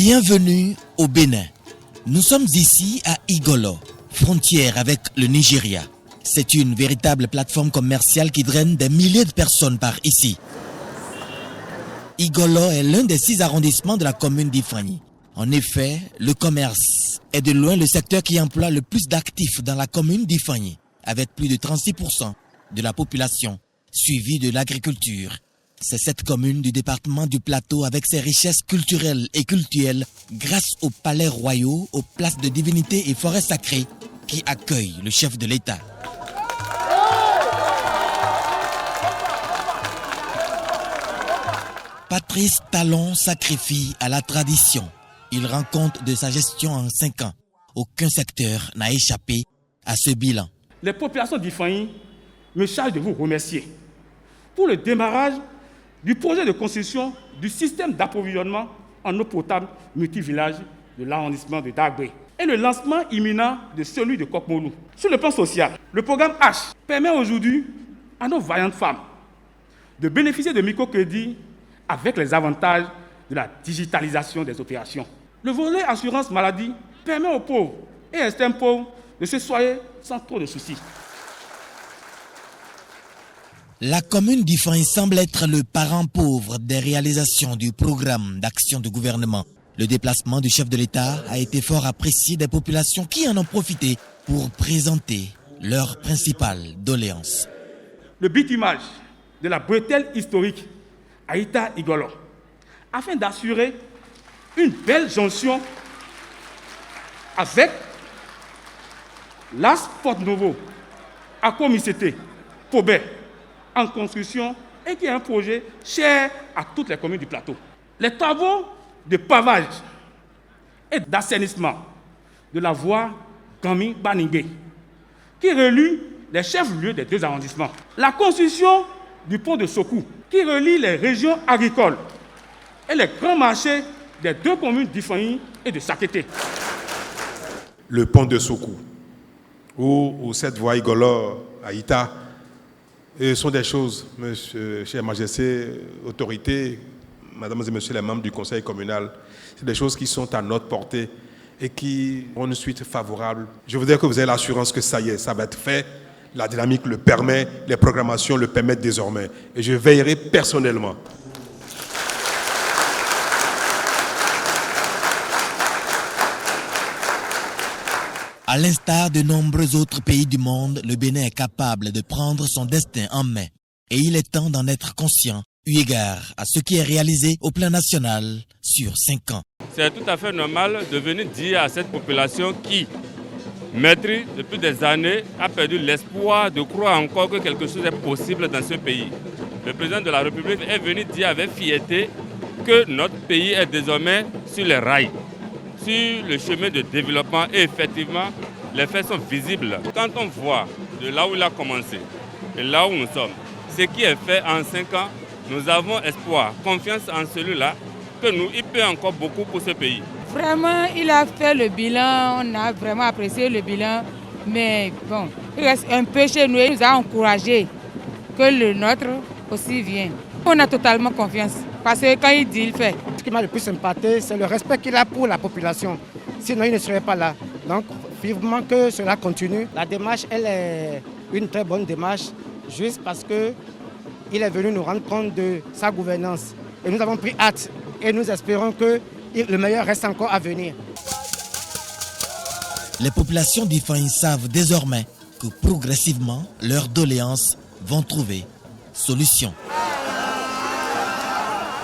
Bienvenue au Bénin. Nous sommes ici à Igolo, frontière avec le Nigeria. C'est une véritable plateforme commerciale qui draine des milliers de personnes par ici. Igolo est l'un des 6 arrondissements de la commune d'Ifani. En effet, le commerce est de loin le secteur qui emploie le plus d'actifs dans la commune d'Ifani, avec plus de 36% de la population, suivi de l'agriculture. C'est cette commune du département du Plateau avec ses richesses culturelles et cultuelles grâce aux palais royaux, aux places de divinité et forêts sacrées qui accueillent le chef de l'État. Patrice Talon sacrifie à la tradition. Il rend compte de sa gestion en 5 ans. Aucun secteur n'a échappé à ce bilan. Les populations d'Ifani me chargent de vous remercier pour le démarrage du projet de construction du système d'approvisionnement en eau potable multivillage de l'arrondissement de Dagbé et le lancement imminent de celui de Kokmonou. Sur le plan social, le programme H permet aujourd'hui à nos vaillantes femmes de bénéficier de microcrédits avec les avantages de la digitalisation des opérations. Le volet assurance maladie permet aux pauvres et extrêmes pauvres de se soigner sans trop de soucis. La commune d'Ifani semble être le parent pauvre des réalisations du programme d'action du gouvernement. Le déplacement du chef de l'État a été fort apprécié des populations qui en ont profité pour présenter leurs principales doléances. Le bitumage de la bretelle historique Aïta Igolo, afin d'assurer une belle jonction avec l'As Porte Novo, Akomicete, Pobé, en construction et qui est un projet cher à toutes les communes du plateau. Les travaux de pavage et d'assainissement de la voie Gami-Baningé, qui relie les chefs-lieux des 2 arrondissements. La construction du pont de Sokou, qui relie les régions agricoles et les grands marchés des 2 communes d'Ifani et de Sakété. Le pont de Sokou, ou cette voie Igolo à Ita, sont des choses, monsieur, chère Majesté, autorité, mesdames et messieurs les membres du conseil communal, c'est des choses qui sont à notre portée et qui ont une suite favorable. Je voudrais que vous ayez l'assurance que ça y est, ça va être fait. La dynamique le permet, les programmations le permettent désormais. Et je veillerai personnellement. À l'instar de nombreux autres pays du monde, le Bénin est capable de prendre son destin en main. Et il est temps d'en être conscient, eu égard à ce qui est réalisé au plan national sur 5 ans. C'est tout à fait normal de venir dire à cette population qui maîtrise depuis des années, a perdu l'espoir de croire encore que quelque chose est possible dans ce pays. Le président de la République est venu dire avec fierté que notre pays est désormais sur les rails, sur le chemin de développement et effectivement, les faits sont visibles. Quand on voit de là où il a commencé et là où nous sommes, ce qui est fait en 5 ans, nous avons espoir, confiance en celui-là, que nous, il peut encore beaucoup pour ce pays. Vraiment, il a fait le bilan, on a vraiment apprécié le bilan, mais bon, il reste un peu chez nous, il nous a encouragé que le nôtre aussi vienne. On a totalement confiance, parce que quand il dit, il fait. Ce qui m'a le plus sympathique, c'est le respect qu'il a pour la population, sinon il ne serait pas là. Donc, vivement que cela continue. La démarche, elle est une très bonne démarche, juste parce qu'il est venu nous rendre compte de sa gouvernance. Et nous avons pris hâte, et nous espérons que le meilleur reste encore à venir. Les populations d'Ifani savent désormais que progressivement, leurs doléances vont trouver solution.